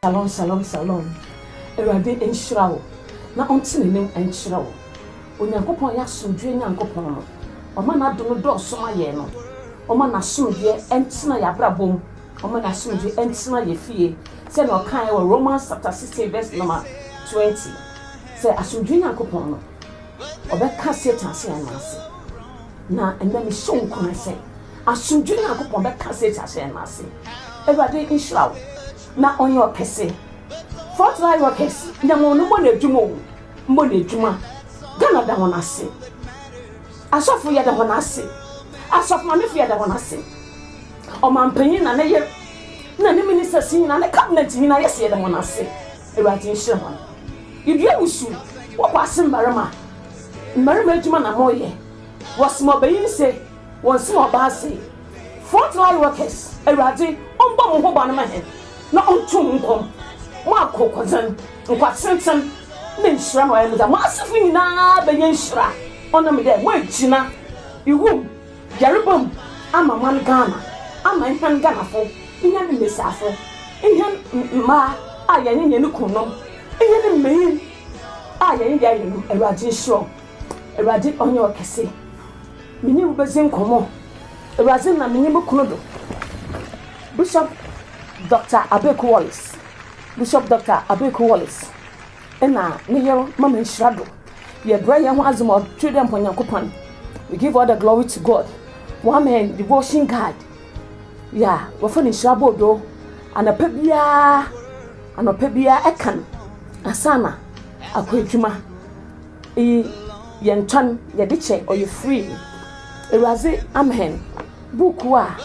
Salon. Erade enhyira wo. Na ontine nim enhyira wo. Onyankopon ya somdwe nyankopon no. Oma na do no do so maye no. Oma na somdwe entina ya brabom. Oma na somdwe entina ye fie. Se no kan wo Romans chapter 16 verse number 20. Se asomdwe nyankopon no. Obeka Satan se anase. Na enda mi so nkon se. Asomdwe nyankopon beka Satan se anase. Erade enhyira wo. Na onyo kese. Fort Line workers, Namono Jumo, Mone Juma, Canada Honase. As of we had a Honase, as of Manifia the Honase. O man pain and a year, Nanny Minister seen and a cabinet in I see the Honase, a writing Sherman. You do soon, what was in Marama? Marama Jumana Moye was more baby say, once more Bassy. Fort Line workers, a writing on Bomb Hobanama, not on Tum. Marco Cousin, what Simpson, then Shramma with a massive na Bayan Shra. On me there, wait, China. You womb, Jerubum, I'm a man Ghana. I'm a hand Ghana for, in any Miss Afro. In him, Ma, I ain't in Nukunum. In him, me, I ain't there, a Rajin Shaw. A Rajin on your cassette. Minu Bazin Como, a Razin and Minimu Kunodo. Bishop Dr. Abek Wallace. Bishop Dr. Abeku Wallace. Ena Niyo Mama Shrado. Ye Brian Wazimo, children Ponyakopan. We give all the glory to God. One man devotion God. Yeah, we're funny Shrabo do. And a pebia ekan. Asana. Akwejuma. Yenton yediche or you free. Erazi Amhen. Bukwa.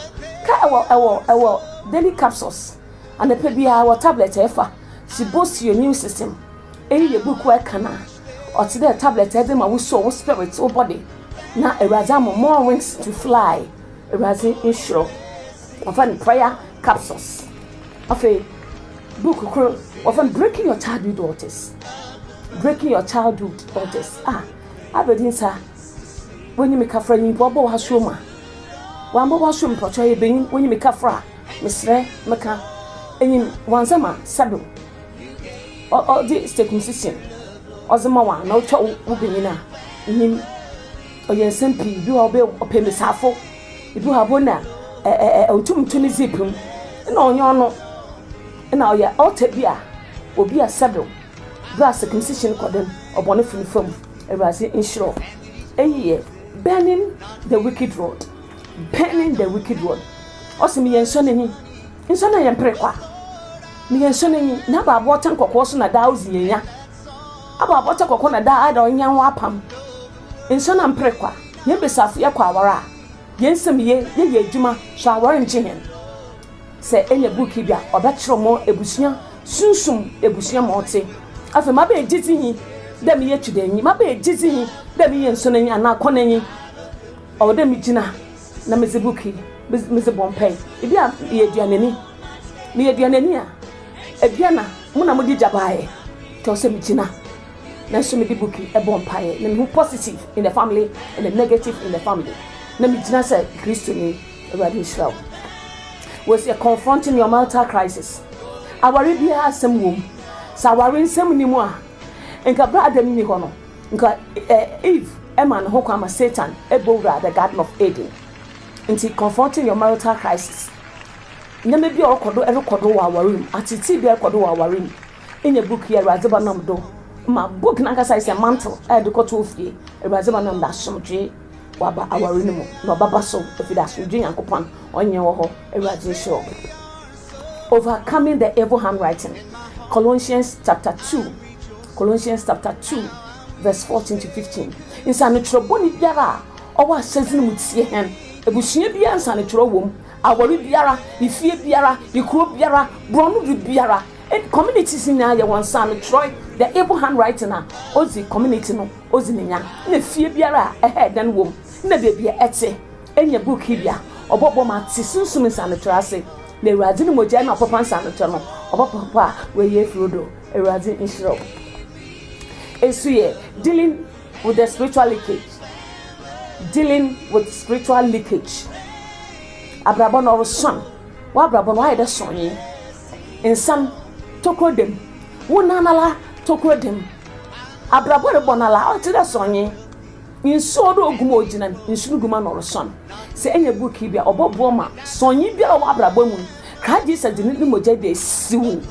Ka ewo daily capsules. And the baby our tablet efa she boosts your immune system. Any book where kana or today tablet every my soul spirit or body. Now a razamo more wings to fly. A razin insure. Often prayer capsules. Of a book often breaking your childhood daughters. Breaking your childhood daughters. I bedin sir. When you make a friend in Bobo has shuma. One Bobo shum portray being when you make a fra. Mr. Maka. Eyin wansama sado o di circumcision ozema wa na otwa ubinina nim oyensempi bi obe opemisafo ibu habona ontumtumi zipum na onyo no na oya otabia obi asado bra circumcision kodem obone funfam ewase insure eyiye burning the wicked road osimi yensoneni insona yemprekwa mi yensoneni na ba botan kokko so na daozi yenya aba botan kokko na da ada onya ho apam insona mprekwa ye besafu ye kwa awara yensem ye adwuma so awara nchen se enye buki bia obekiro mo ebusua sunsum ebusua mote afa ma be ejizihi dem ye twudanyi ma be ejizihi dem ye nsoneni ana konanyi o dem gina na mezibuki Mr. Bompay, if you are Dianani, near Dianania, a Diana, Munamudi Jabai, Tosemicina, National Bookie, a Bompay, and who positive in the family and the negative in the family. Namicina said, Christian, a radio show. Was you confronting your marital crisis? Our Arabia has some womb, Sawarin some anymore, and Cabra de Minihono, Eve, Eman, Hokama, Satan, Ebora, the Garden of Eden. Into confronting your marital crisis. Nyame bi okodo erekodo wa warim atiti bi erekodo wa warim in your book here Razeba nam do ma book na kasa is a mantle edukoto ofie Razeba nam da somdwe wa ba awarim mu no baba so if da somdwe yankopon onye wo ho Eraje show. Overcoming the evil handwriting. Colossians chapter 2 verse 14 to 15. Insane troboni biara owa sezini mutie hen ebusua bia ansane tro wom awori biara ifie biara ikro biara bronu biara and communities in ya wansane troy the able handwriting na ozi community no ozi nya na fie biara dan wom na bebia ete enya book bia obobo ma tisunsum insane tro ase na Erade ni moja na papa insane tro no obopo we ye frodo Erade insiro esuye dealing with the spiritual leakage. Abrabon or son, what Brabon, why the son in Psalm tokro dem wonanala tokro dem abrabore bonala o tire sonye inso do ogumo ogina insuru guma no son se enye buki bia obobo ma sonye bia o abrabo mu ka Jesus de ni moja de siwu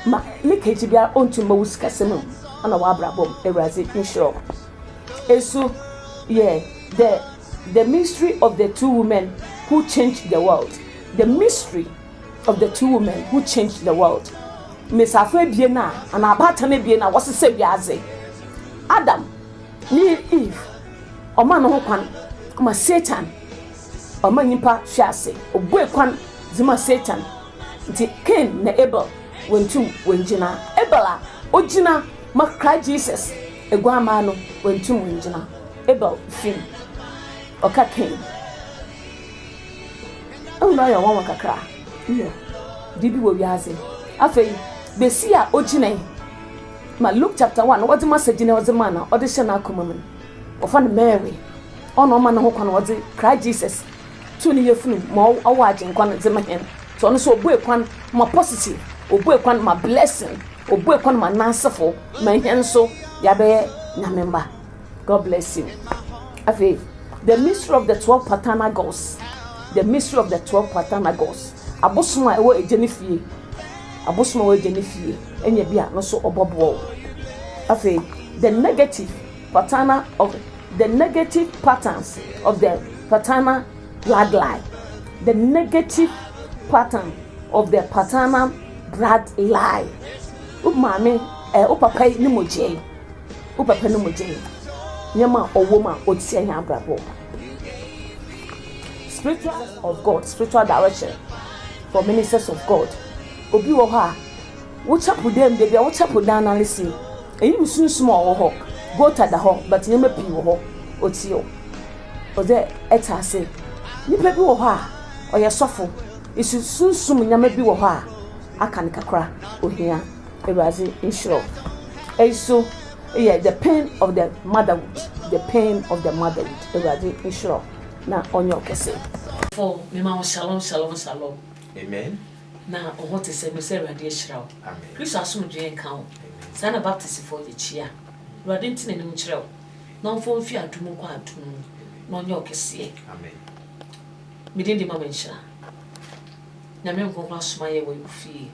ma lekeji bia ontu ma wusika semu ana wa abrabo Ewurazi insure esu yeah the mystery of the two women who changed the world. The mystery of the two women who changed the world. Miss Afre Biena and Abatane Biena was a Sebiaze. Adam, ni Eve, or man who can, ma Satan, or Manipa Shase, or Bwekwan, Zima Satan. The Cain ne Abel went to Wenjina. Abela, Ojina, Macra Jesus, a Guamano went to Wenjina. Abel, Fin. Oka Cain. Oh no, you want kakra. Yeah. Dibi wo wiase. Afei, besia ogine. Ma Luke chapter 1, what the message in was the man, or the shana common. Of Mary. Oh no man who can was it cry Jesus. 2 year flu, more a watching quan zemahen. So on so boy quan my positive, or boy quan my blessing, or boy quan my nansaful, my hand so yabe namemba. God bless you. Afei, the mystery of the 12 paternal ghosts. The mystery of the 12 paternal ghosts. Abosuma ewo ejenifie. Abosuma ewo ejenifie. Enye bia no so obobo. Afei, the negative paternal of the negative patterns of the paternal bloodline. The negative pattern of the paternal bloodline. Umame papa ni moje. Papa ni moje. Nyama owoma otia nya abrabo. Spiritual of God, spiritual direction for ministers of God. Obi wo ha, wo chapu dem de bia wo chapu dan na listen. Eyi musunsumo wo ho. Go to the ho, but nyama pi wo ho. Otio. Oze etase. Nipa bi wo ho a, oye sofo. Isu sunsum nyama bi wo ho a, aka ne kakra ohia. Ewurazi insure. Eso yeah, the pain of the motherhood, the pain of the motherhood. Ewurazi insure. Na onyo kese. For me ma shalom shalom shalom. Amen. Na oho te se me se Ewurade ehira. Amen. Kristo asomdwe nka ho. Sana baptist for the chia. Ewurade ntine ne mkyerɛ wo. Na mfo mfi adum kwa adum. Na onyo kese. Amen. Midin di mama nhira. Na me nkonkwa asoma ye wo fie.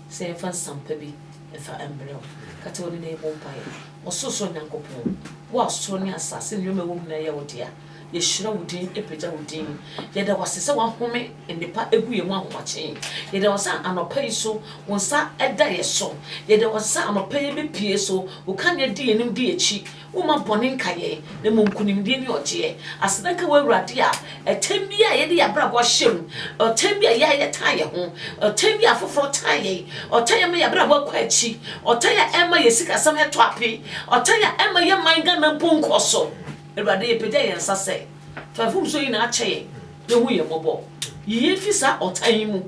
Se fa sampa bi efa embrɛ. Kata woni na ebo mpae. Ososo nyankopɔn. Wo asoro ne asase ne yoma wo mu na ye wo dia. Yeshira wudin epeja wudin yeda wasese wa home endepa egu ye mu ahomachen yeda wasa anopa yi so wonsa eda ye so yeda wasa anopa ye bepie so wo kan ye di enim di echi wo ma bone nkaye na monkunim di ni oje asenaka wa Ewurade a etembi a ye de yabrabo hyem otembi a ye taye ho otembi a foforo taye otaye ma yabrabo kwa echi otaye ema ye sikasam heto ape otaye ema ye manga na bonkoso Ewurade ye pede ye nsase fafum so ina ache ye hu ye mobo ye fisa otan mu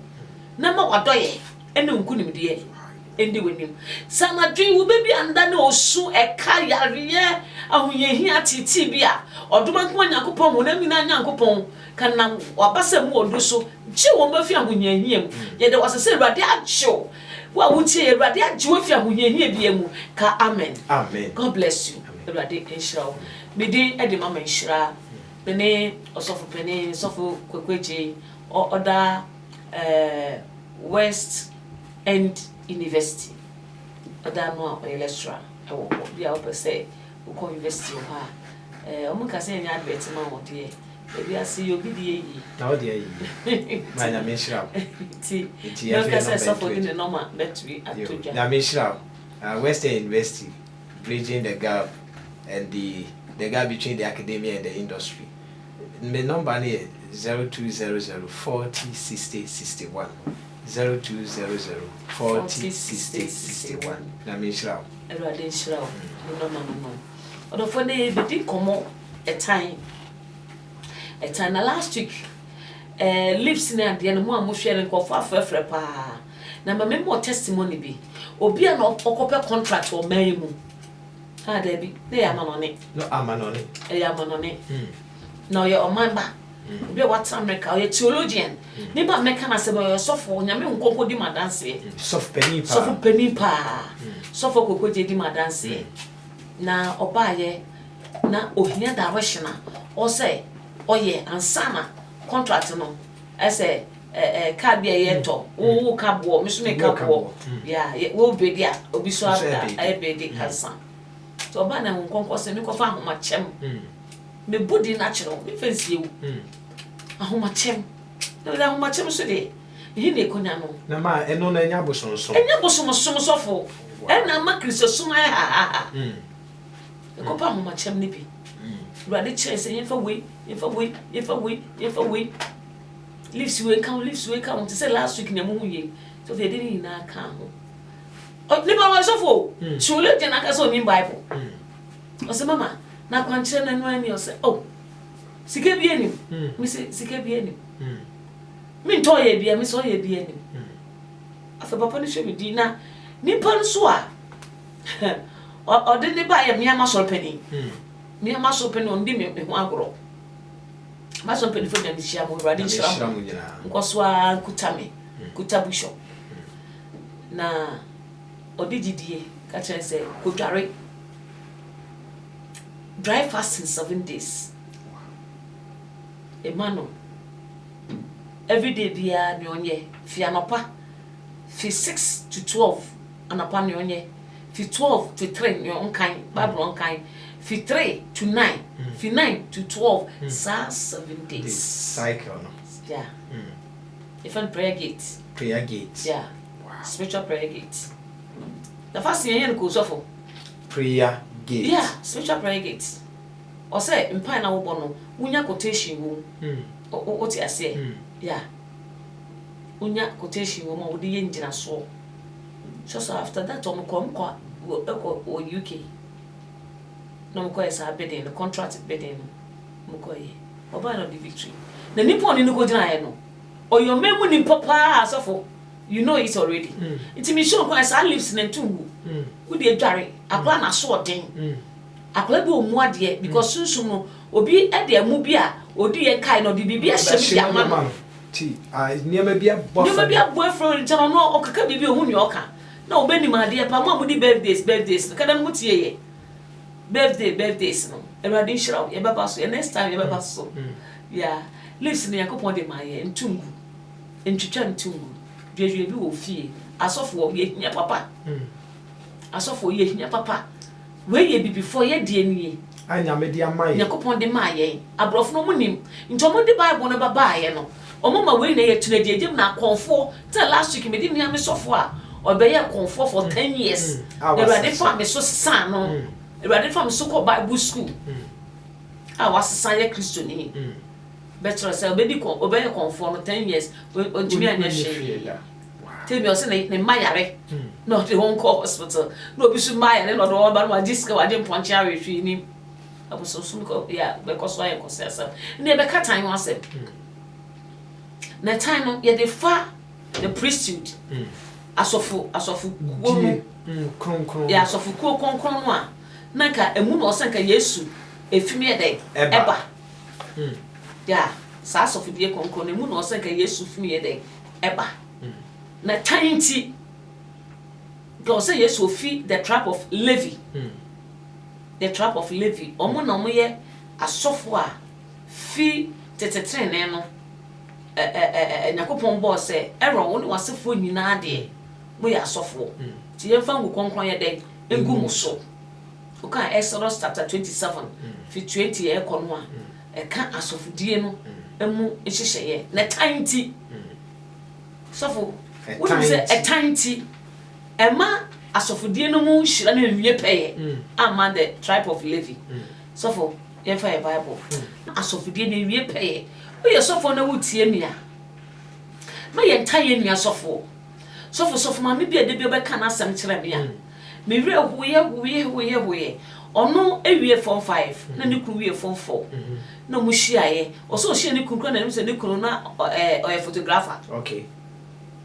na ma wadoye ene nkunim de endi wenim sana dwen wo bebi anda na osu eka yare ahunye hi atiti bia odoma ko Nyankopon ho na mina Nyankopon kana wabasa mu odo so chi wo mafi ahunye hiem ye de wasese Ewurade acho wa wuti Ewurade ajo fi ahunye hie bia mu ka amen. Amen. God bless you. Ewurade enshira mede ede mama enshira bene osofo pene sofo kwekweje oda West End University oda no a lecturer e bia opese uko university ha omu ka se nya advert ma wo de e bia se obi de yi na wo de yi ma nya me enshira ti no ka se sofo de no ma betwi atoja na me enshira West End University bridging the gap and the gap between the academia and the industry. My number is 0200 40 60 61. 0200 40 60 61. Na me shira. Ewurade shira o. No. Odofo ne bedi komo a time na last week lives na de no mo amohwe ne nkofo afrefre pa. Na ma me mo testimony bi. Obi a no okope contract o man mu. Ah, Debbie, they are manone. No, I'm manone. They are manone. No, you're a man ba. Obi a what America or a theologian. Nipa American as a sofo, nyame nkonko di madanse. Soft penny pa. Sofo penny pa. Sofo koko je di madanse. Na obaye na ohia direction o say oye ansana contract no ese ka bia ye to wo ka bo me so me ka bo ya wo bedi a obi so ada e bedi kansa to oba na nkonko se me ko fa homa chem me body natural me fancy ewu ahoma chem na da homa chem so de yi na ekonya no na ma eno na enya bosonso sofo e na ma kristo suma ha ko pa homa chem ni bi Brother Chase say if away leaves you come to say last week na mu ye so they didn't na kan ho o ni ba wa sofo so le je na ka so ni bible o say mama na kwanche na no ani o say oh sike bi enim me say sike bi enim me nto ye bia me so ye bi enim afa papa ni hwe bi di na ni pan so a o de ni ba ye me ama so pani me ama so pani on di me ho agoro ma so pani fo dem hia mo radi hia mo nko so a kutame kutabusho na odigidie ka chere say ko dware dry fast in 7 days emano every day bia ni onye fi anopa fi 6 to 12 anopa ni onye fi 12 to 3 ni onkan bible onkan fi 3 to 9 fi 9 to 12 sa 7 days cycle no yeah even prayer gate yeah wow. Spiritual prayer gate the first thing you go so for prayer gate yeah spiritual prayer gate o say mpan na wo bono wunya quotation wo o ti ase yeah wunya quotation wo ma wo de ye njina so after that on ko UK no ko esa bidding the contract bidding mo ko ye oba no the victory na nipo ni ko jina ye no oyo memu ni papa asofo you know it already it me show ko esa lives na tungu wo de adware akla na so odin akla bi omu ade because sunsun no obi e de amu bi a odi ye kai no de bibia hyem ya ma ti niema bia boyfriend jana no okaka bibi ohun ni oka na obeni ma ade pa mo di birthdays kada no tie ye birthdays no erade shira ye baba so next time ye baba so yeah lives ni yakopon de ma ye ntungu ntwitwa ntungu dwedwe bi wo fie asofo ye hia papa asofo ye hia papa we ye bi before ye die ni anya me dia ma ye yakopon de ma ye abrofo no munim ntomo de bible no baba ye no omoma we na ye tunadiejem na konfo till last week me di nua me sofo a obeye konfo for 10 years erade fa me so san no erade fa me so ko bible school a wasesa ye kristo ni better say obeye konfo no 10 years ontimi anya hwe tell me say ne mayare no the home hospital no bi su mayare no do ba no agiska wade mponche awehwe ni abuso sun ko ya because why ko say asem ne be ka time wasem na time no ye the fa the priesthood asofu kuonu kronkron ya asofu kronkron no a nanka emu no osanka yesu efimi ede eba ya sa asofu die kronkron emu no osanka yesu fimi ede eba na tainti God say yesu ofi the trap of Levi omo na omo ye asofu a fi tetetrene no nyakopon bo se ero wo ne wasefo nyina de mo ya asofo ti ye fa ngu konkron ye de egu mo so o kan Exodus chapter 27 fi 20 e kono a e ka asofodie no emu ehyehyeye na tainti sofo wo say e tainti e ma asofodie no mu hira na wie peye ama the tribe of Levi sofo ye fa e bible asofodie na wie peye we sofo na wutie nua ma ye ntaye nua sofo ma me bia de bi obeka na asem kire me ya me wre hoye ono ewie form 5 na ne kru wie form 4 na mu hyiaye o so hye ne kru na ne se ne kru na oye photographer okay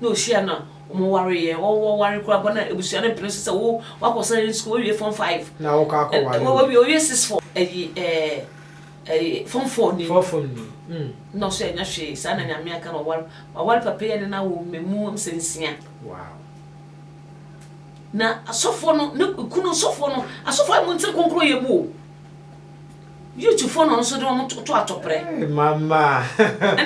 no hye na mo ware ye wo ware kru abona ebusua na prince se wo wakosa in school wie form 5 na wo ka akọ ware wo wie 6 4 form 4 ni no so enya hwe sa na nyame aka no wawal papa ye na wo memu msensia wow na asofo no ne kunu sofo no asofo am ntin konkro ye bu YouTube no so de mo to atopre mama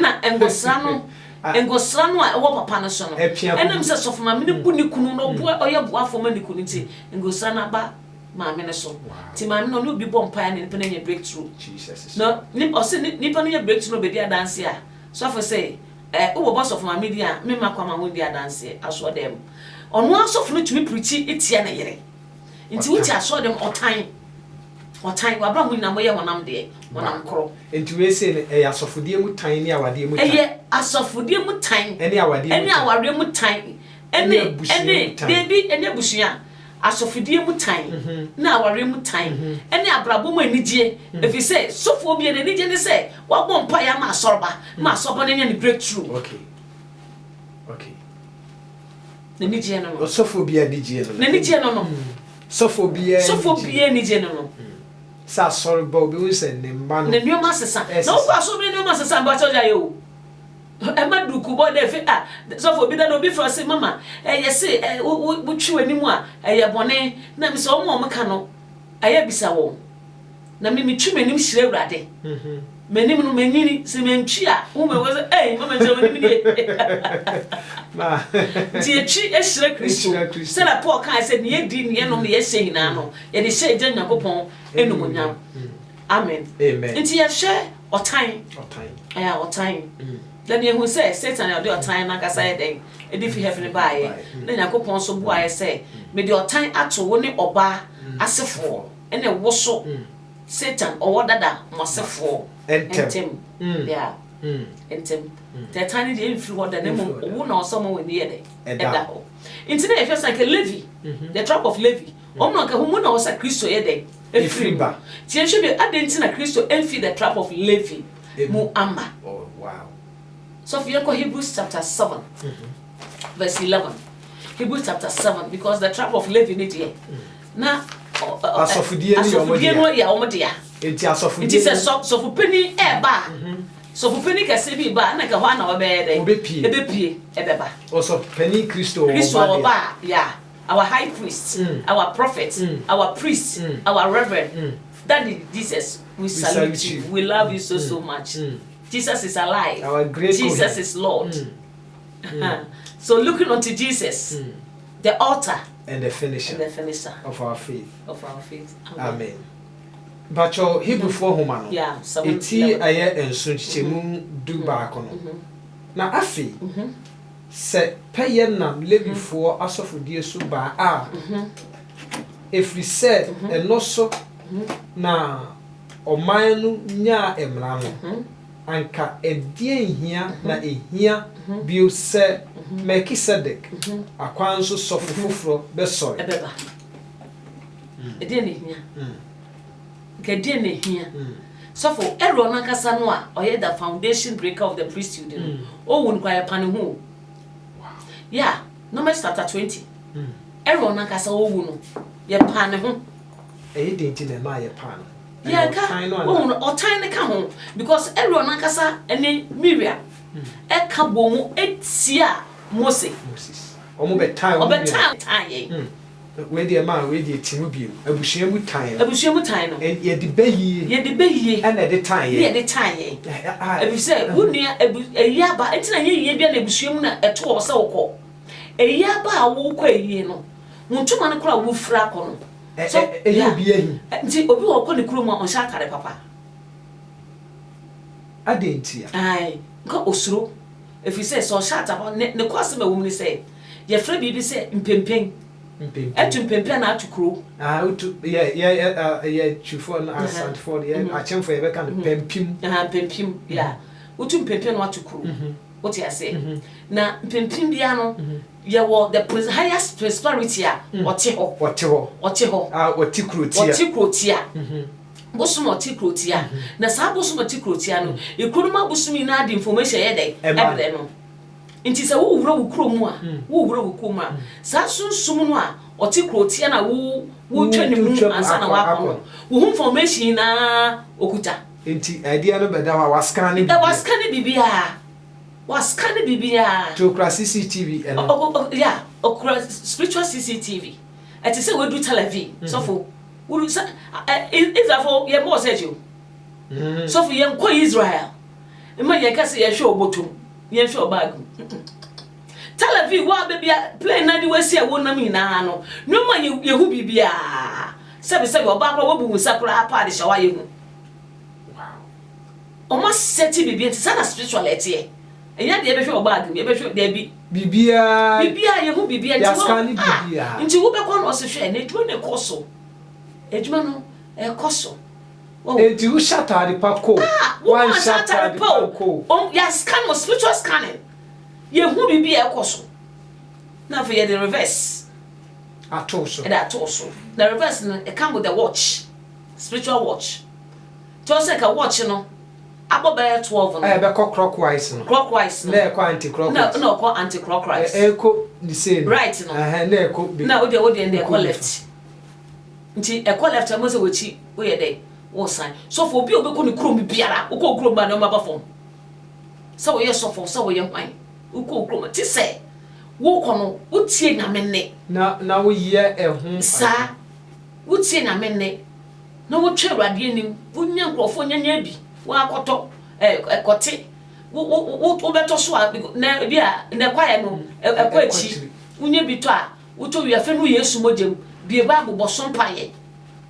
na engosra no a wo papa no so no enam se sofo ma me ne kunu kunu no bu oye bu afo ma ne kunu ti engosra na ba ma me ne so ti ma me no no bi bom pa ne pe na breakthrough Jesus no ni o se ni pa no breakthrough no be dia dance a so for say wo boss of my media me makwa ma wo dia dance aso dem ono asofo no tumi preach etia na yere nti wuti aso dem otan wa bra mu na moye wonam de wonam kro nti we say e asofodie mu tan ni awade mu tan asofodie mu tan eni awade mu tan eni busua asofodie mu tan na aware mu tan eni abrabo mu anigye if you say sofo bi eni anigye ne say wa bom pa ya ma asorba ne nya ni breakthrough okay anigye no sofo bi anigye no sofo bi anigye no sa sorry bo bi we say ne mba no ne nyoma sesa na wo aso bi nyoma sesa mba choja ye o e ma duku bo de fe so for bi da no bi for say mama ye say wo twi wani mu a ye bone na mi so mo ka no aye bisa wo na mi twi manim hire urade manim no manyini se mentwi a wo me wo say mama je wani mi de ma ti twi e hire Kristo se na Paul kan say ne ye di ne ye no ye hye hina no ye de hye gya Nyankopɔn enumunyam amen nti ye hye otan aya otan then ye hu say Satan ya de otan na kasa ye den e di fi heaven baaye na Nyankopɔn so bo aye say me de otan ato wo ne oba asefo ene wo so Satan owo dada mosefo entem yeah entem the tiny dey free what the name wo na osomo we ne ye eda ho nti na ye feel like Levi the trap of Levi omno ka hu na wo sa Kristo ye den e free ba ti ye hwe adenti na Kristo enfi the trap of Levi mu amba oh wow so if you go Hebrews chapter 7 verse 11 Hebrews chapter 7 because the trap of Levi ne dey na asofudie no ya omodia enti asofudie enti se sofupeni eba sofupeni ka se bi ba na ka ho na obe dey ebepie ebeba also penny Kristo oba yeah our high priest our prophet our priest our reverend that is Jesus we salute you we love you so much Jesus is alive our great Jesus is Lord so looking unto Jesus the author and the finisher of our faith amen but your Hebrew for homa no yeah eti aye enso chichemu du ba ko no na afi se peye nam Levifo asofodie so ba a efri se eno so na oman no nya emra no anka edie hia na ehia bio se Melchizedek akwan so sofofofro be sorry ebeba edie ne hia gedie ne hia sofo ero na kasa no a oye the foundation breaker of the priesthood no o won kwa yapane ho yeah Numbers chapter 20 ero na kasa o wu no ye pane ho denti na ma ye pane yeah ka o tiny ka ho because ero na kasa ene Miriam e ka bomu etia Moses omo be time we dey man we dey timu bi abusuamu tan no ye de beyi and e de tan e say wunia eyaba entina ye bia na abusuamu na eto o se wokọ eyaba a wo kọ eyi no muntuma no kura wo fira kọ no so eyi bi ehi nti obi wo kọ ne kuro mu on sha kare papa adentia ai ko osuro if you say so sha ta ne kwase ma wo mu ni say ye fra bi say mpempen etu mpempen na atukuro utu yeah chufo na asant for yeah achemfo ye be kan pempim yeah utu mpempen na atukuro what you say na mpempim bia no ye wo the highest prosperity a ote ho otikrotia bosom otikrotia na sa bosom otikrotia no ekonoma bosom ina ad information ye dey ebre no nti se wo wura wo kromu a wo wura wo kromu a sa sunsum no a otikrotia na wo twa ne mu ansa na wa ko wo information na okuta enti idea no beda wa scan ni da was scan bibia to kra CCTV and yeah okra spiritual CCTV it is say we do television so for we is that for ye more say you so for ye ko Israel e ma ye ka say ye show obotum ye show bag television wa bibia play na di we see e wonam ina no no ma ye hu bibia sebe oba kwa wobu musakura pa de shawa ye hu o ma seti bibia ti sana spirituality enya de be hwe oba agim be hwe de bi bibia ye hu bibia ya scan bibia nti wo be kwa no se hwe na edwuma ne koso edwuma no e koso enti wo shata de pako one shata de pako ya scan was spiritual scanning ye hu bibia e koso na for ye the reverse atoso the reverse no it come with the watch spiritual watch to say ka watch no abo be 12 no be clockwise no na ko anti clockwise no ko anti clockwise ko the same right no na ko na o de e ko left nti e ko left mo se wochi wo ye dey wo sign so for obi obeko ni krom biara wo ko krom ba na ma ba fom so wo ye so for so wo ye hwan wo ko krom ti say wo kono wo tie nyame na wo ye ehun sa wo tie nyame na wo twa awurade anim wo nya nkrofo nya bi wo akoto ekote wo beto so na bia na kwaye no ekwachi wo nya bi to a wo to wi afa no Yesu mojem bi ba agbo so mpaye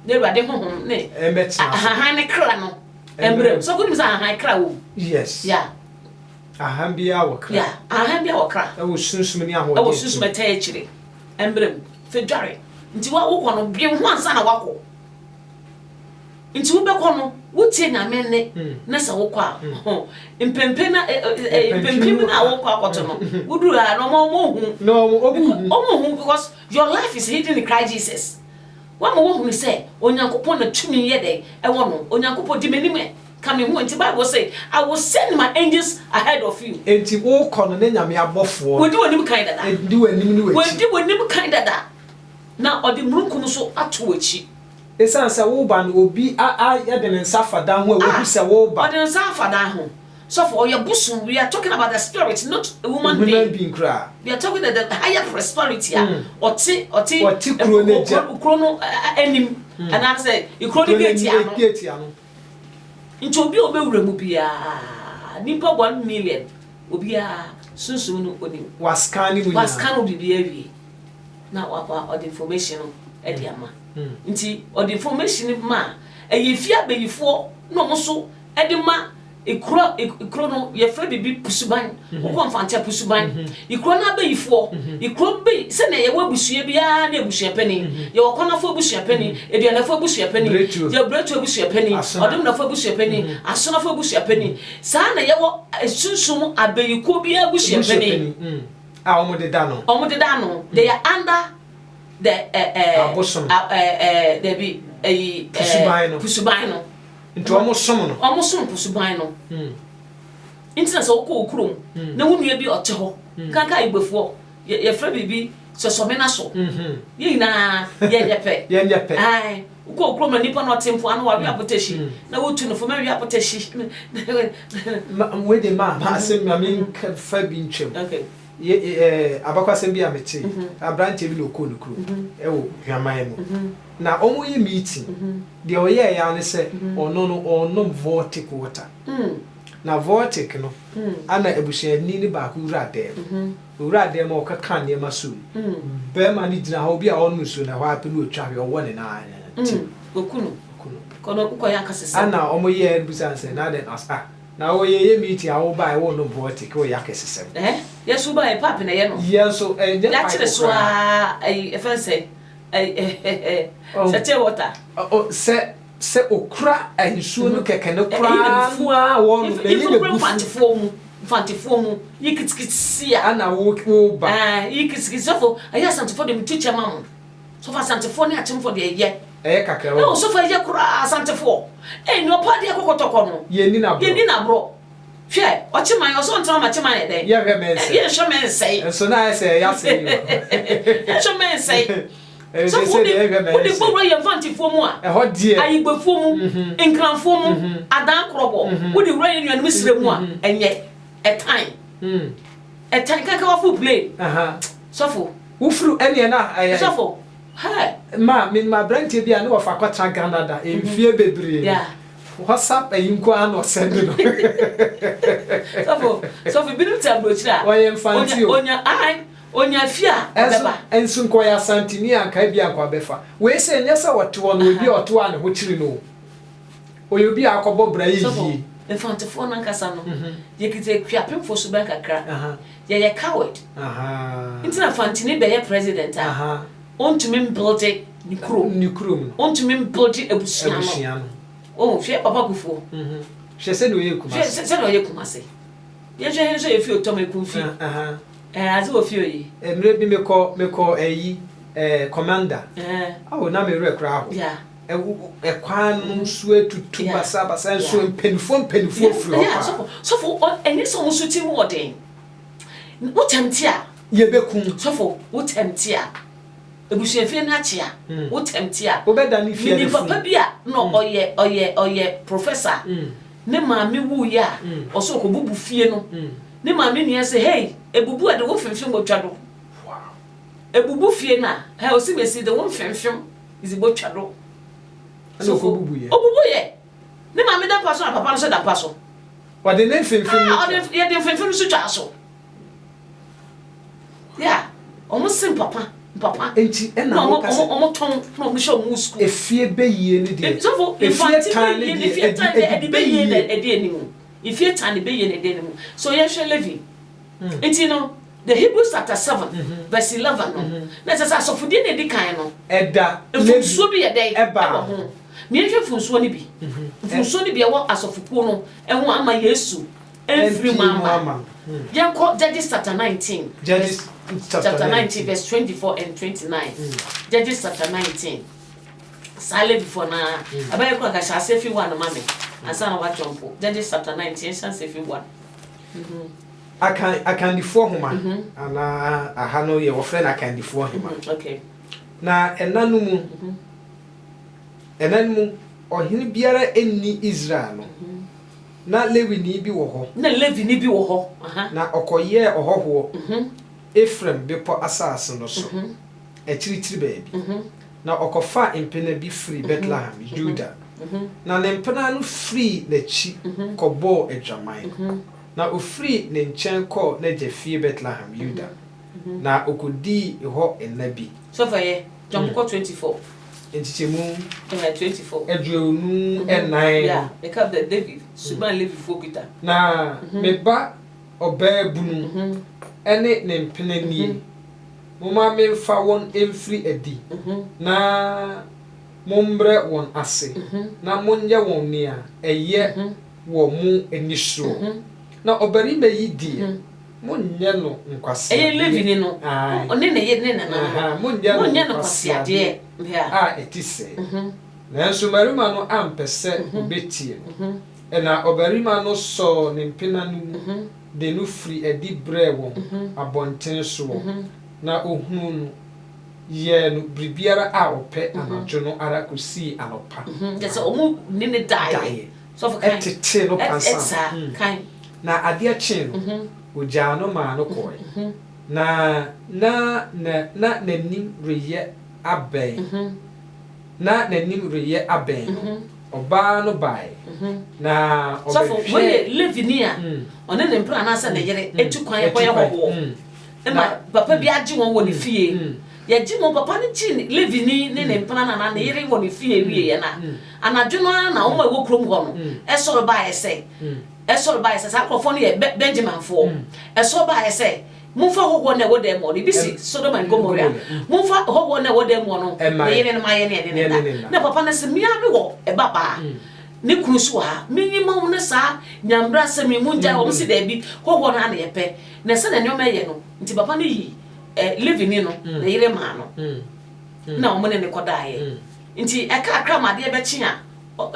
na awurade honhom ne aha ne kra no embre so ko ni sa aha kra wo yes yeah ahambia wakra yeah ahambia wakra wo sunsum ni ahode wo sunsum ta echire embre fedware nti wo kono bi ho ansa na wako nti wo be kono wo tie nyame ne na sa wo kwa impempe na impempe na wo kwa akoto no wo duru a no mo hu because your life is hidden in Christ Jesus wa mo hu ni say onyankopon na tumi ye dey e wo no onyankopon di menime come who nti Bible say I will send my angels ahead of you enti wo kono ne nyame abofo wo di wonim kind da di wanim ni wachi wo di wonim kind da na odi murunkum so ato wachi esan se wo ba no obi ya de nsa fada ho a wo se wo ba odi nsa fada ho so for your busu we are talking about the spirit not a woman being we are talking about the higher prosperity oti krono enim and I say you krono gate ano nti obi obewura mu bia nipa 1 million obi a sunsun no onim wascan bibia wie na wa the information e dia ma nti the information ma eyefi abeyifo no mo so e de ma ikro no ye fra bibi pusuban ko mfante pusuban ikro na abeyifo ikro be se na ye wabusua bia na ebusua pani ye wakona fo ebusua pani eduana fo ebusua pani ye bretu ebusua pani odum na fo ebusua pani asona fo ebusua pani sa na ye wo sunsum abeyiko bia ebusua pani omo de dano they are under the pusuban no nti omo som pusuban no internet so ko okrom na wonua bi ote ho kanka igbefo ye fra bibi so somena so ye na ye nyepe ai ko okrom na nipa no tempo anu wa wi apoteshi na wotu no fo ma wi apoteshi we de ma asem ma min fa bi ntwem okay abakwasem bi amete abrante bi no ko no kro ewo hwaman mu na omo ye meeting de oye ya ne se ono vortic water na vortic no ana ebushani ni ba ku ura dem o ka kan ne maso be ma ni gina ho bi a onu so na ho apelu otwa he owo ne na okunu kono ko ya kasese ana omo ye busanse na den asa na oye meeting a wo ba e wo no vortic o ya kasese yesu ba e pap na ye no yeso ya kire so a efense sete water se okra ensuo no keke no kra fu a wo no be ni be fantifo mu yikitikisia ana wo ba yikitikisofo aya santifo de teacher mam so fa santifo ne atemfo de ye kakra no so fa ye kra santifo no pa de kokotoko no ye ni na bro hwe ochiman yo so ntama machiman e den ye hwe men say ye hwe men say so na say ya say ye hwe men say So for the boy infanti for mu a ayigbe for mu enkran for mu adan krobo wo the rain you misre mu a enye a time kaka wa full play so for wo furu ene na so for ha ma brand bia na wo fa kwatra Canada emfie bebre WhatsApp ayinko an osend no so for binu tablo chira onya fia beba ensu nko ya santini anka bia anka befa we se nya se woto no obi oto an ho chiri no oyobi akobo bra yi infantefo na nkasa no ye kite kwapemfo so ba kakra ye coward intina fantini be ye president on to me build ni krom on to me build ebusuano oh fie papa kufo hwe se no ye kuma se no ye kuma se ye hwe so ye fie otom ekumfi azi wo fie yi emre bi meko eyi commander awo na me rekra ho kwan so atutu basa so mpenifo fro so for any so suti wording what temptia ye bekum so for what temptia ebusuafie na chia what temptia obeda ni fie ni papa bia no oye professor ne maami wu ya oso ko bubu fie no ne maami ni say hey ebubu ade wo fenfem botwado wow ebubu fie na he osi besi de wo fenfem izi botwado so ko bubu ye ne maami da paso na papa no so da paso wa de ne fenfem ye de fenfem so twa so ya sim papa enti ena wo kase ton no mo show mu school efie beyie ni de so for efie tan de beyie na ede enimu efie tan de beyie na ede enimu so ye hwe Levi enti no the Hebrews chapter 7 verse 11 no na sasa so fudi na edi kan no eda funso bi ye dey eba ho me hwe funso ni bi funso ni bi e wo asofuko no e ho ama Yesu every mama yanko Judges chapter 19 Judges chapter 19 verse 24 and 29 Judges chapter 19 sale before na abaye ko akasha sefi one mame asana wa jumpo Judges chapter 19 san sefi one akandifo homa ana ahano ye wo friend akandifo homa okay na enanumu ohini biara enni Israel no na Levi ni bi wo ho na okoye ohoho Ephraim bepo asase no so echirichiri baabi na okofa impena bi free Bethlehem Judah na ne mpena no free na chi kobo adwaman na ofree ne nchen ko na jefie Bethlehem Judah na okodi ho enabi so for ye jump 24 entichemu 24 eduonu enai yeah they have the David Suban Levi Fokita na meba obabunu ene ne mpena nie moma me fa won emfri adi na mombre won ase na monye won nia eye wo mu enisro na obari me yidi monye no nkwase Levi ni no one ne ye ne na monye no kwase ade etise na enso marima no ampese obetie na obarima no so ne mpena no de no free edi brewo abonten so na ohunu no ye no bribiara a ope anajo no ara kosi anopa yes omu ni ne die so for kind etete no pansa kind na ade a chen oja no ma no koy na nanim reye aben na nanim reye aben oba no bai na so for we live near one ne mpra na sa na yere etu kwan ko ye hoho na papa bi agi won woni fie ye gi mo papa ne chi live ni ne mpra na na yere woni fie wie ye na anadwo no na wo ma wo krom ho no e ba ese sa krofo ne Benjamin fo e so ba ese Mumfa hoho na wode mo ni bisi Sodom and Gomorrah mumfa hoho na wode mo no na yere na maye ne na papa na se mia me wo e baba ne kunu so ha minimum ne sa nyambra se mi munja wo si da bi hoho na na yepe na se na nyoma ye no nti papa ne yi living ni no na yere ma no na o mo ne koda ye nti e ka akra ma de be chi a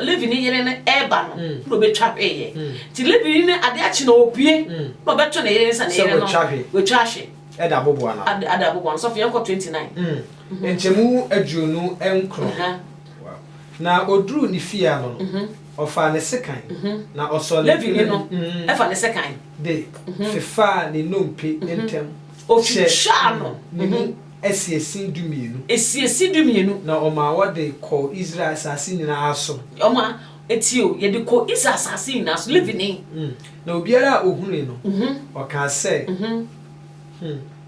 living ni yere ne eba no betwa hweye ti living ni ade a chi na opie no beto na yere sa na yere no we twahwe eda bobo ana ada bobo so for 29 enchemu aduonu enkro na oduru ni fia no ofa ne sekan na oso Levi ni no e fa ne sekan de fefa ne nompe entem o chicha no esiesin dumienu na oma wode ko Israel asase nyina aso oma etio ye de ko Israel asase nyina aso Levi ni na obiara ohunu no o ka se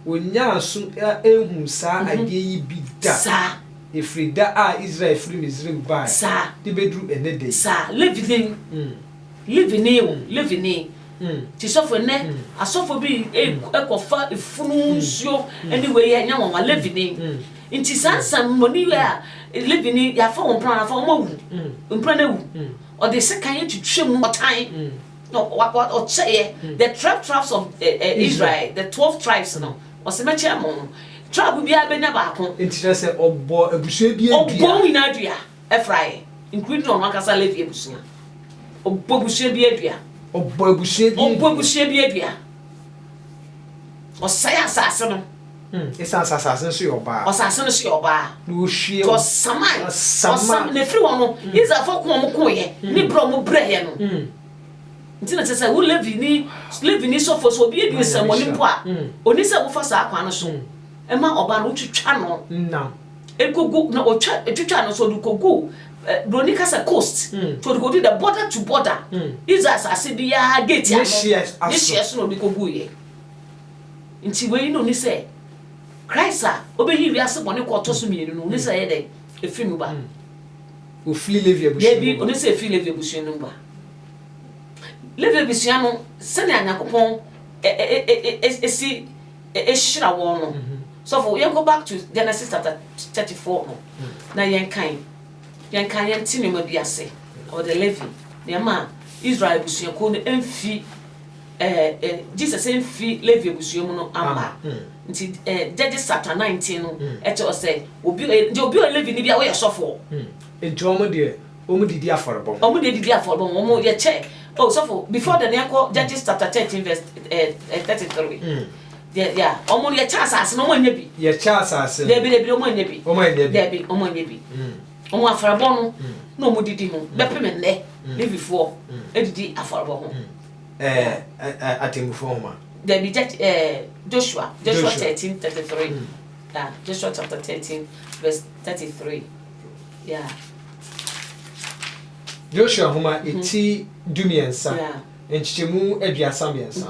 onya aso ehu sa ade yi bi da sa Efrida a Israel free Misraim ba sa de bedru enede sa Levi ni ti sofo ne asofo bi ekofa efunu nsuo anyway ya nya won Levi ni nti sansam moni we a Levi ni ya fa won plan fa won mawu mpran na wu o de sekan ye twetwem otan no what o cheye the 12 tribes of Israel the 12 tribes no o se meche amon tribe bi abenya ba ko nti na se obo abusua bi obo ina adua efrai including on akasa Levi abusua obo abusua bi adua obo abusua bi adua o sai asase no esa asase so yoba o asase no so yoba no hwie to samai na free won no Israel fo ko mo ko ye ni bro mo breye no nti na tese wo Levi ni so fo so obi edu samoni po a oni se wo fa sa akwa no so ema oba no twitwa no na ekogu na twitwa no so du kogu broni kasa coast to go to the border to border Israel asase bi ya gate ya no yes no bi kogu ye nti we no ni se Christ a obeyi wi ase bone ko to so mienu no ni se ye dey efinu ba o fili Levi abusua ye bi oni se fili Levi abusua no ba Levi abusua no se ne anyakopon esi ehira won no so for you go back to Genesis chapter 34 no na yen kan yen tinema bi ase or the Levi na ma Israel abusua ko no emfi Jesus emfi Levi abusua mu no amba nti Judges chapter 19 no eche o say obi Levi ni bia wo ye sofo enti omo didi aforbo omo ye che oh sofo before the nko Judges chapter 13 verse 33 yeah omo ye cha asase no omo nya bi ye cha asase debi omo nya bi omo nya bi omo aforbo no na omo didi ho bepeme nne Levifoɔ edidi aforbo ho atemufo ho ma debi Joshua 13:33 yeah Joshua chapter 13 verse 33 yeah Joshua homa eti dumiensa enchichemu aduasa miensa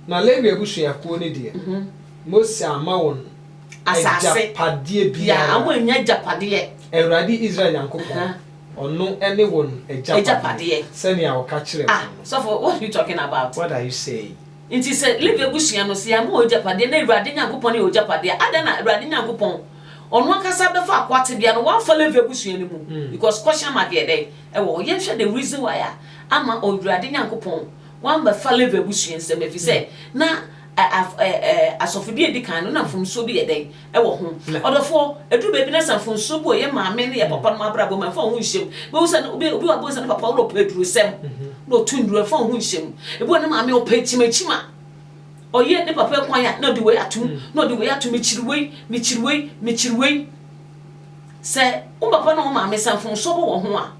na Levi abusua ko ne de Mose ama won asase padie bia ya amanya japade Ewrade Israel yankopon ono ene won ejapade sene ya oka kire so for what are you talking about? What are you saying? It is Levi abusua no se ama ojapade na Ewrade yankopon ne ojapade ada na Ewrade yankopon ono akasa be fa akwate bia no wan fa Levi abusua ne mu because question mark here dey e wo ye hwe the reason why ama Ewrade yankopon wan be fa Levi abusua nsem efi say na asofodi edikan no na mfumso bi yeden e wo ho odofo edu bebi na sanfumso bo ye maame ne ye papa no abrabo ma fa ho nhyem be wo say obi wa bo say papa wo pedru sem no tundru fa ho nhyem e bo na maame o pechimachima oye ne papa kwan ya na di we atum na di we atum michiriwei se o papa no maame sanfumso bo wo ho a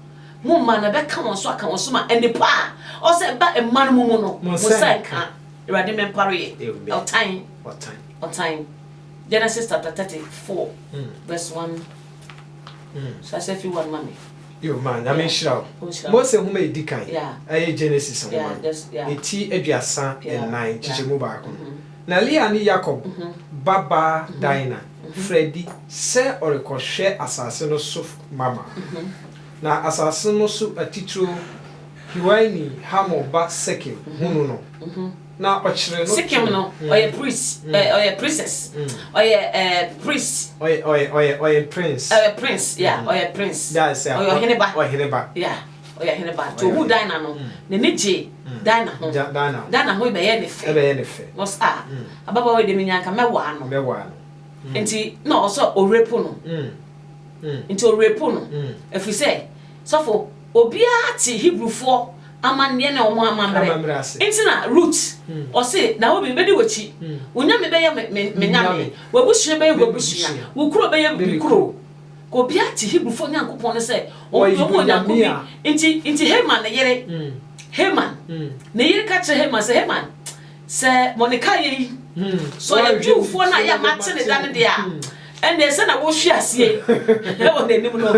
mo ma na be ka won so aka won so ma ene pa o se ba e man mu no mo say ka Ewrade mempare on time Genesis chapter 34 verse 1 so I say if you want mommy yo man I mean shira Mose homa edikan aye Genesis homa eti aduasa and 9 chichemu ba ko na Leah ni Jacob baba Dina Freddy se orekohwe asase no so mama na asase no so atitro Hiwani Hamo ba Sekem hunu no na ochire no Sekem no oye priest oye princess oye priest oye prince yeah oye prince that is oye heneba yeah oye heneba to who Dina no ne neje Dina ho be ye ne fe was ababa we de minyanka mewa no enti no so orepo no enti orepo no efi say so for obia ti Hebrewfo amane na omo amambre intina root o say na wo be di wachi wonya me be ya me nyame wabusu be wabusu wo kuro be ya bi kuro ko bia ti Hebrew nyankopon ne say o mo nyakobi inti Heman ne yere Heman ne yere ka che Heman say Heman say Monica yi so ya Jewfo na ya mate ne dan de a ende se na wo hwe ase e wo na nim no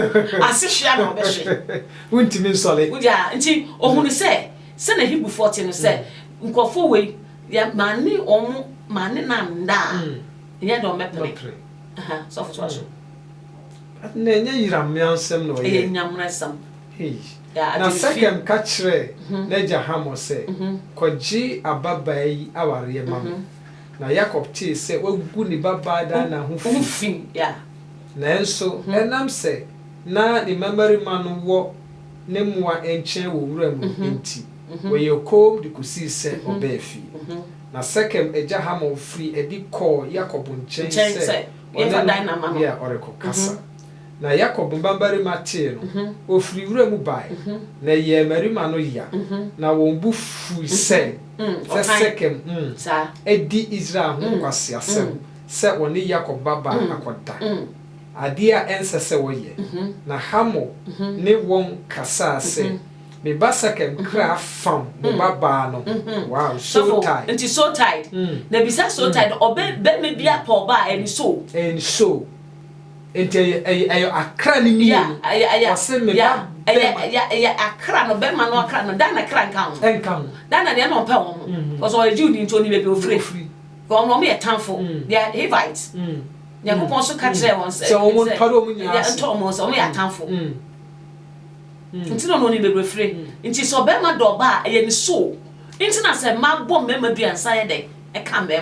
ase hwe na obehwe wuntimi nsole wuja nti ohunu se na Hebrew 40 no se nkofo we ya mane omo mane na nda ya do mepre aha so for so na nya yiramiansem no ye nyamrasam hey na second kachre na jahamo se koji ababai aware mam na Jacob ti se wagu ni baba da na hufi ya na enso enam se na ni memory man wo ne moa enchen wo wura mu enti we yeko de kusi se obefi na second ejahamo free edi call Jacob nchen se ya oreko kasa na Jacob mbambari matino ofiri wura mu bai na ye marima no ya na won bu fu se second sa edi Israel ho kwase asem se woni Jacob baba akoda adia ense se woye na hamo ne won kasa se me basake kra fam mo baba no wow so tight and so tight na bisa so tight obe be me bia pa oba and so enti ayo akra ni mi wase me ba ya akra no be ma no akra no dan akra nkan dan na de no pa wo because o Jude nto ni be free ko no me tanfo they are Hivites ya ko pon so ka kire won say so won toro mu nya ya nto mo so me ya tanfo nti no ni be free nti so be ma do ba ya ni so nti na say ma bom me ma duansa ye de e kan be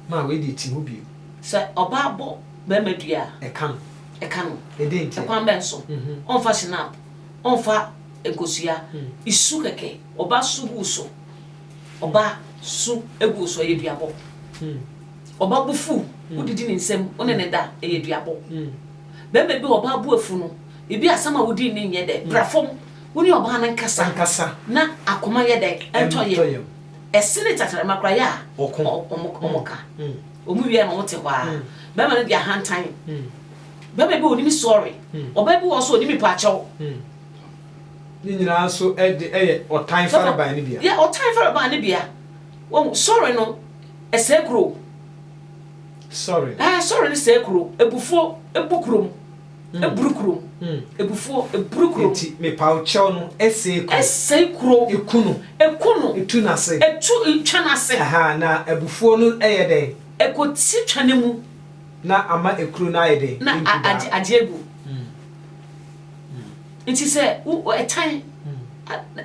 ma we di ti hu bi se oba bo be madua e kan e denti e kwan ben so on fa snap on fa ekosua isu keke oba su buso oba su eguso ye duabo oba bufu udidi ni nsem one ne da e ye duabo be me bi oba bu afu no ebi asama wudi ni nye de brafom woni oba na nkasa na akoma ye de entoye esine tatara makra ya omoka omu wi na wote kwa be ma no dia hantan be be oni mi sorry oba bi wo so oni mi pa chawo ni nyina so e otan fara ban ni bia ya otan fara ban ni bia wo sorry no esekro sorry ni sekro ebufuo ebukrum eburukrum ebufuo eburukrum enti me pa chawo no esekro ekunu etu na se etu twa na se aha na ebufuo no eye den ekoti twane mu na ama ekuru na eye den na ajiegu nti se etan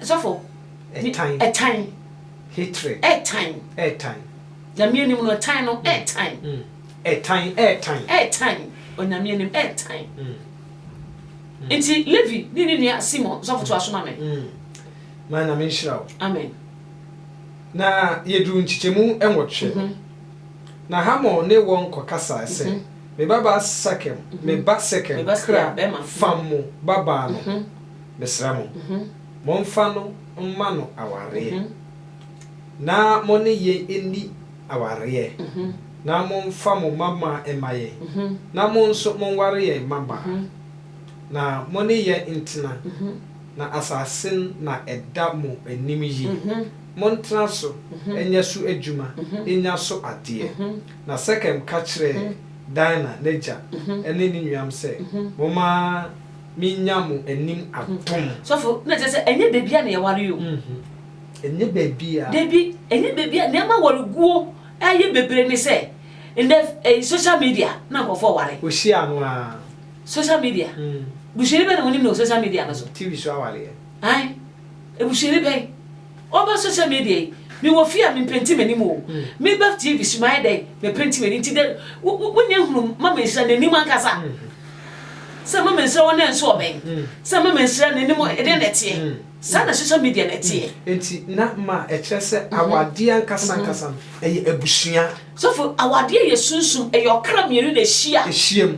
sofo etan hatred etan nyame anim no etan no etan onyame anim etan nti Levi ni nia Simon sofo to asoma me mana me nshirawo amen na yedru nchichemu enwotwe na hamo ne won kokasa se me baba sakem me ba sekem kra famu baba no besramo monfa no mma no aware na mone ye eni aware na monfa mo mama emaye na monso monware ye mama na mone ye intina na asasin na eda mo anim yi montra so enya so adwuma enya so ade na sekem ka kire Dina neja ene ni nwam se moma minyam anim atom sofo na je se enye bebia na ye ware yo enye bebia debi enye bebia na ma ware guo aye bebre ni se in the social media na go for ware o share no a social media bushiri be na woni no social media na so TV show ware ai e bushiri be oba social media mi wo fia mi penti mani mo mi ba TV smile dey me penti mani ti de wonya hunu mama nsira nani man kasa se mama nsira wona nso oben se mama nsira nani mo e de netie sa na social media netie enti na ma e kire se awade ankasa eye abusua so for awade ye sunsum e yokra mienu na hia ehiem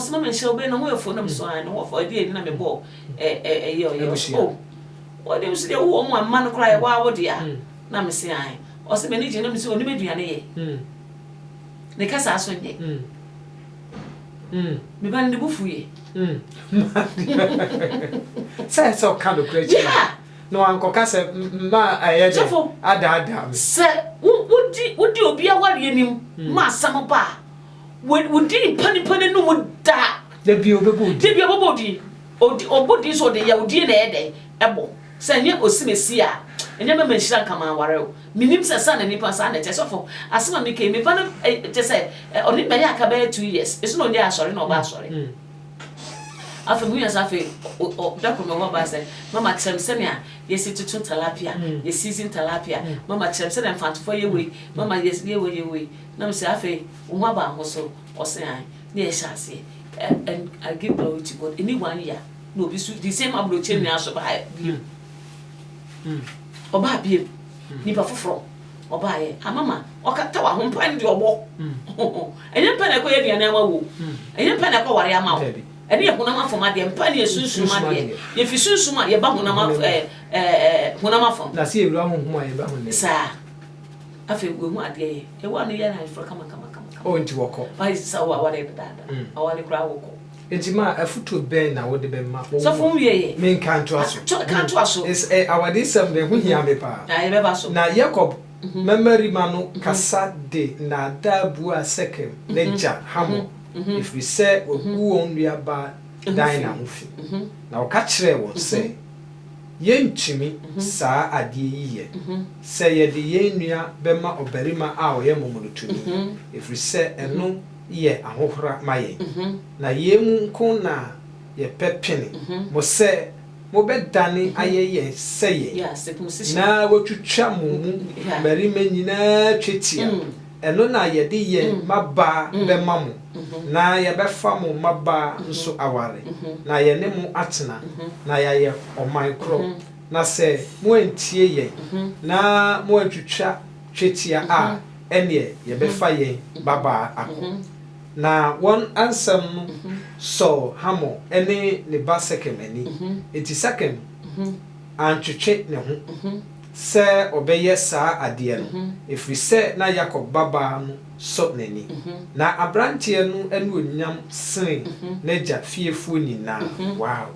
was no shall be no way for them so I know for a day in a ball a year. Oh, what do you say? One man cry, wow, dear. Now, Miss I. Or some many gentlemen so only me. The casa Sunday. Me ban the buffy. Say so kind of great. No, Uncle Cassa, ma, I had Adam. Sir, would you be a warrior? Master Bar. Would you penny no would die? The beautiful, the body, or bodies or the Yaudin day, ebo. Send you or Simesia, and never mention come on, warrior. Minims a son and nippers and a test of as soon as me came, if to say, only may I 2 years. It's no, yeah, sorry, no, sorry. afa mu yasa afa da ko me ho ba say mama kyerem se ne a yesi tutu tilapia yesi season tilapia mama kyerem se ne mfantofo yewe mama yesi yewe na me say afa wo ho ba ho so ose an na ye shase and I give glory to God anyone year no be so the same abro chen na so ba oba biem nipa foforo oba ye amama okata wa ho mpan de obo enye mpan na ko ye duane ama wo enye mpan na ko ware ama wo ene ye honam afoma de mpan ye sunsuma de ye fi sunsuma ye ba honam honam afom na se ewura honhom ye ba honne sa afi we mu ade ye e wa no ye na for kama o nti woko ba sa wa ware dada awale kura woko enti ma afuto ben na wode be ma so fun wiye men kanto aso is awade sem be hu hia me pa na ye be ba so na Jacob memory manu kasa de na dabu a sekem leja hamo if we say ogu onua ba dan na hofi na o ka kire won say yenchimi saa ade yiye say ye de yenua be ma obarima a o ye momodotuni if we say eno ye ahohora maye na yemu nko na ye pepene mo say mo be dane ayeye seye na wotwutwa mumu marima nyina twetia eno na ye de ye maba be mamu na ye be fa mu maba nso aware na ye ne mu atena na ye oman kro na se mo antie ye na mo atwutwa twetia a ene ye be fa ye baba akọ na one answer so hamo ene ne ba sekemani eti second antwetwe ne ho se obeye saa ade no if we say na Jacob baba no so nani na abrantie no ene onyam sen na ja fiefo nyina wow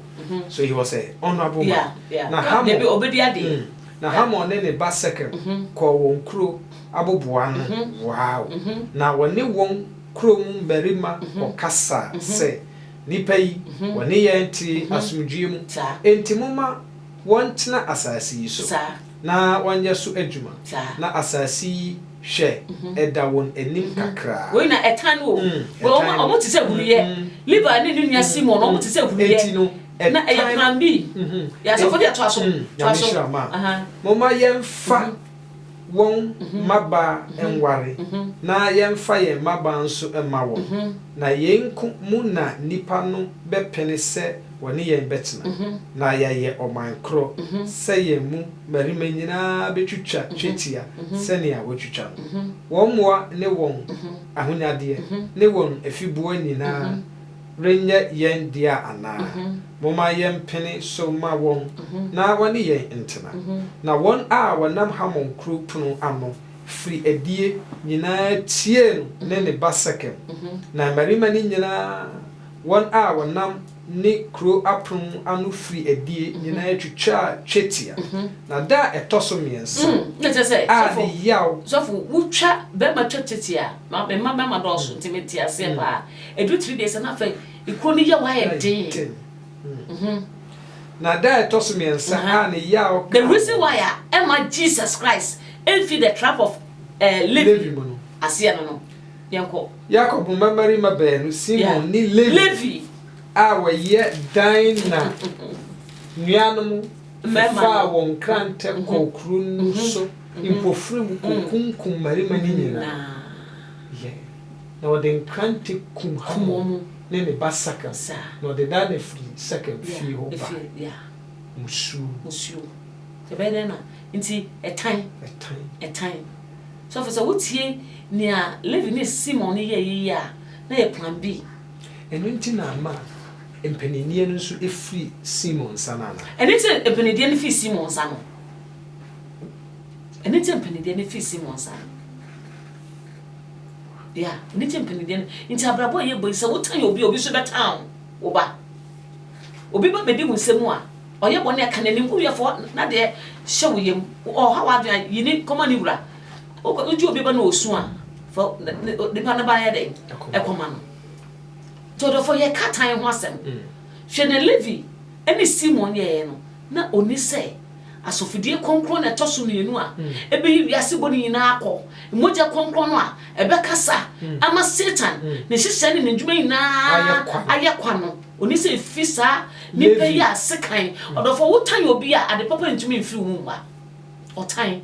so he was a honorable man na hamo be obedi ade na hamo ne ba second ko won kro aboboa no wow na woni won krom berima okasa se nipa yi woni yenti asumdwie mu enti moma wontena asasi yi so na wanye so adwuma na asasi hwe eda won enim kakra we na etan wo omo ti se buruye liver ne nua Simon omo ti se buruye enti no na e plan B ya so for the to aso moma yemfa won maba enware na yemfa ye maba nso ema won na yenku mu na nipa no bepene se woni ye betena na ye oman kro se ye mu marima nyina betwitwa twetia se ne a wotwitwa won moa ne won ahonyade ne won afibuo nyina renya yen dia ana moma yempene so ma won na woni ye ntena na won a wonam hamon kru punu ano free edie nyina tie no ne basekem na marima ni nyina won a wonam ni kru apun ano free edie nyina atwitwa twetia na da etoso miensa a de yaw so fu wutwa be ma twetia ma be ma do so timeti ase ba edu 3 days na fa ikoni ya wa e din na da etoso miensa a ne yaw the reason why Emma Jesus Christ and feed the trap of Levi asia no yanko Jacob memory ma be no Simon ni Levi a wa ye dan na nuanom fa won krante kokru nso impofrim kokunkum marima ni nyina ye na wodin krante kumhamo ne ne basaka na wode da ne free second fee ho ba musu te be na nti etan so for so wotie nia Levi ne Simon ye ya na ye plan B eno nti na ma empenenie no so efri Simon sanana eni te empenenie no fi Simon sano eni te empenenie no fi Simon sano ya eni te empenenie nti abrabo ye boy se wotan obi so betan wo ba obi ba bedi mu semu a oye bone aka nanim ku yefo na de hye wo yem o ha wa de yini koma ni wura oju obi ba na osu a fo de pa na ba ya de e koma no todo for ye katan ho asem hwe na Levi eni Simon ye no na oni se asofidie konkron na toso mienu a ebe yi wiase boni na akọ moja konkron no a ebe kasa ama Satan ne hyehyɛ ne ndwuma nyina ayekwa no oni se fisa ni pe ya sekan odofo wotan obi a ade papa ntumi mfiri wo mu a otan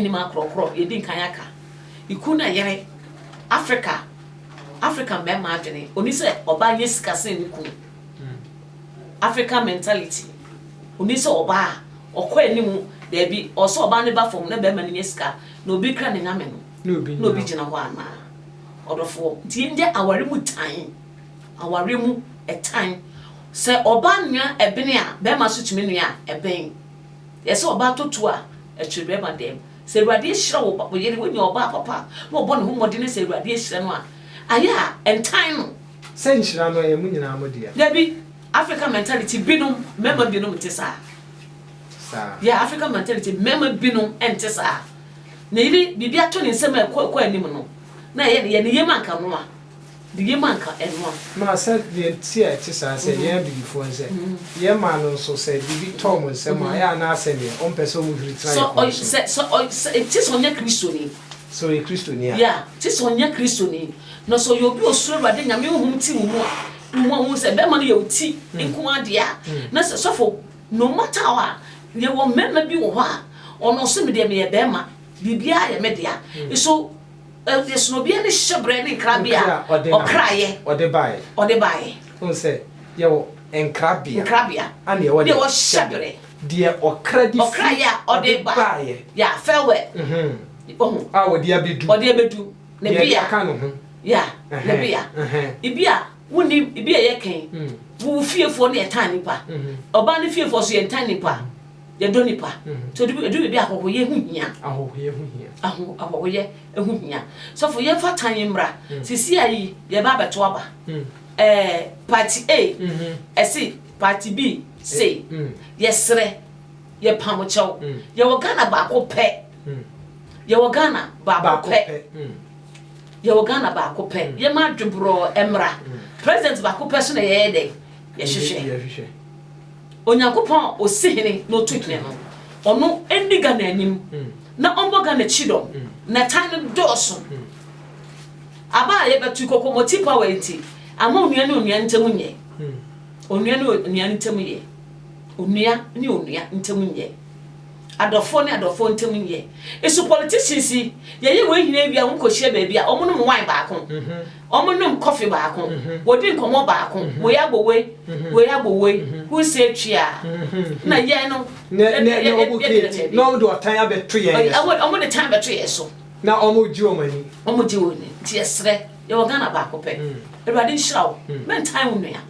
ni makrokro ye din kan aka iku na yere Africa me ma adwene oni se oba yesika sen ni ku African mentality oni se oba okwa animu there be also oba ne ba from na be ma ni yesika na obi kra ne nyame no na obi gina ho ana odofo ti nde aware mu tan aware mu etan se oba nua ebene a be ma so tumi nua eben yese oba totu a etwebe ma dem se ruade ehira wo papa yele wo nya oba papa na obo ne ho mode ne se ruade ehira no a aya entan no se nhira no ye mu nyina amode ya debi African mentality binum mema binum tesa yeah African mentality mema binum entesa na iri bibia to ne nsem akọ anim no na ye ne yemanka no a de yemanka enwa ma se de tie tesa se ye bibifo nse ye ma no so se bibi tom nsem a ya na ase ne on person mu hiri try so tisa onya kristoni so ye kristoni ya yeah tisa onya kristoni no so yo bi osuro ruade nyame ohum ti wo mu hu se be ma no ye uti nko ade a na se sofo no matter wa ye wo mema bi wo ha ono so me de me ye be ma bibia ye me dia so yeso bi ne hyebre ne krabia okraye ode bae on se ye wo enkrabia ane ye wo de hyebre de okraye ode bae ya fewe ah ode abedu ne bia ka no ho ya ne bia ibia woni ibia ye kan wo fiefo ne etan nipa oba ne fiefo so ye etan nipa ye do nipa so do bi akoko ye hu hia aho ye hu hia so for ye fa tan mra sisi ayi ye ba beto aba party A esi party B say yesre ye pamocho ye wo Ghana ba ko pe ye wo Ghana ba ko pe ye wo Ghana ba ko pe ye ma dwebro emra president ba ko pe so na ye de ye hwehwe Onyankopon osihene no twekne no ono endi Ghana anim na ombo Ghana chidom na tan doso aba ye betu kokomoti power enti ama onua ne onua ntem nye onua ne onua ntem ye onua ne onua ntem nye adofo ne adofo ntem nye esu politicians ye ye we hina bia won kohye baabi a omo no wine baako omo no coffee baako wodi nkomo baako we agbowe who say tria na ye no ne obuke no do tan abeto ye omo de tan abeto ye so na omo ji omani ti esre ye wo Ghana baako pe Ewurade nhyirawo men tan wo nua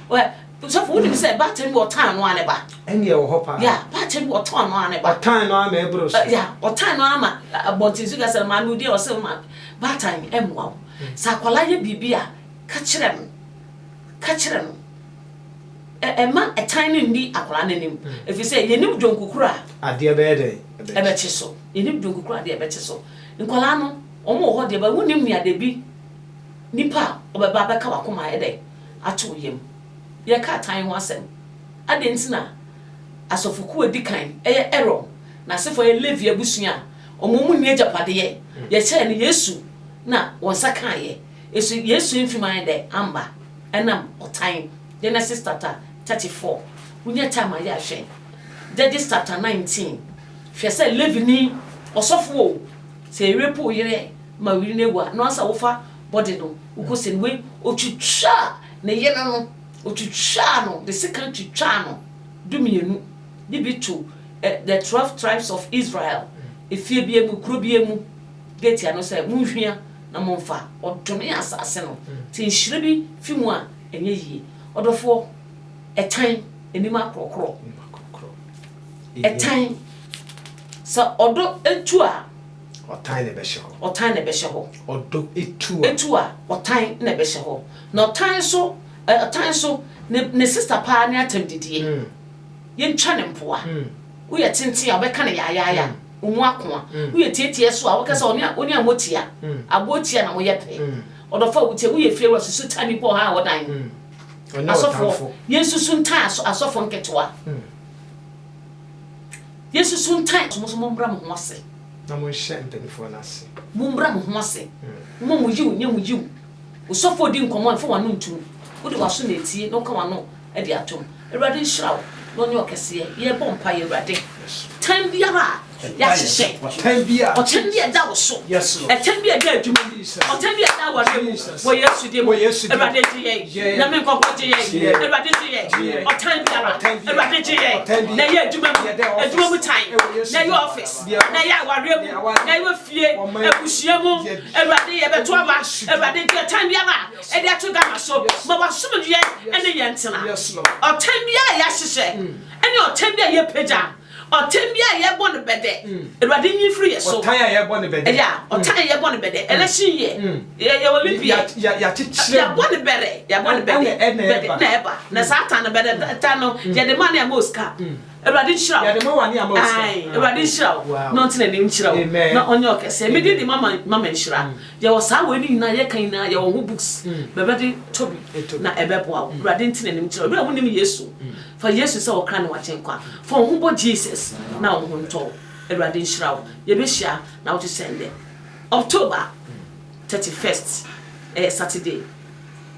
we so for wodi say batten wo tan no ane ba ene ye wo hopa ya batten wo tan no ane ba tan no ama ebro so ya o tan no ama abontin su ga say ma no di o say ma batten emwa sa kwala ye bibia ka kire no ma etan no ndi akwala nanim efi say ye nim dwonkukura ade be de ebe che so ye nim dwonkukura ade ebe che so nkwala no omo ho de ba wonim nia de bi nipa obeba beka wakoma ede ato yem ye ka tan ho asem ade ntina asofoku edikan eye error na sefo ye levi abusua omomu ni ejapade ye che ne Yesu na wonsa kan ye Yesu mfiman de amba enam otan Genesis chapter 34 unya time ya hwe Judges chapter 19 hwe se levi ni osofo se repo yere ma wiri newa no asa wofa body no ukose we otwitwa ne ye no otwitwa no the second twitwa no dumienu dibitu the 12 tribes of Israel efie biemu kuro biemu gate ya no say munhwia na monfa odome asase no ti nhire bi fimu a enye yie odofo etan enima krokro etan sa odo etu a otan ne be hye ho odo etu a otan ne be hye ho na otan so ne sister pa ne atamdidie ye ntwa ne mpoa wo ye tente a obeka ne ya umu akwa wo ye tietie so a wo kasa oni amotia abotia na wo ye pe odofo wo tie wo ye fie wo susu tani po ha wo dan asofo yesusu ntan asofo nketewa yesusu ntan so mo mbra mo ho ase na mo hye mpanifo na ase mo mbra mo ho ase mo yiw nye mo yiw osofo di nkomo fo wanu ntu wode waso na etie no ka wano e de atom Awurade nhyira wo no nye okese ye bompa ye Awurade time biara ya hye time bia da wo so yes e time bia da adwuma time bia da wo dem wo Yesu dem Awurade tie na me nkoko tie Awurade tie o time biara Awurade tie na ye adwuma mu time na ye office na ye aware na ye fie abusia mu Awurade ye beto aba Awurade tie time biara e de ato ga so ma wasomdue ene ye ntena o time biara ya hye ene o time biara ye pagya Otembia ye born bede. Awurade nyi free so. Otan ye born bede. Yeah, otan ye born bede. Election ye Olympia. Ya chichire. Ya born bede. Ya born bede. Na eba. Na Satan bede ta no. Ye the man ya Mosca. Awurade nhyira. Ya the man wani Mosca. Ai, Awurade nhyira. No ntena ni nhyira. Na onye okese. Me di mama nhyira. Ye wo sa we ni na ye kan na ye wo books. Bebede tobi na ebebo a. Awurade ntena ni nhyira. Obi a wonim Yesu. For Jesus say okra na wachenkwa. For humbo Jesus na ohunto. Awurade nhyira wo. Ye be hia na wo to send October 31st Saturday.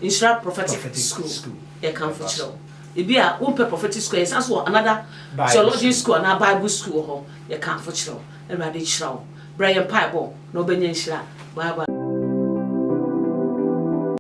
Nhyira prophetic school. Ye kan for chiro. Ebi a wo pe prophetic school ye sanso another theology school na Bible school ho ye kan for chiro. Awurade nhyira wo. Brian Piebo no benya nhyira. Bye bye.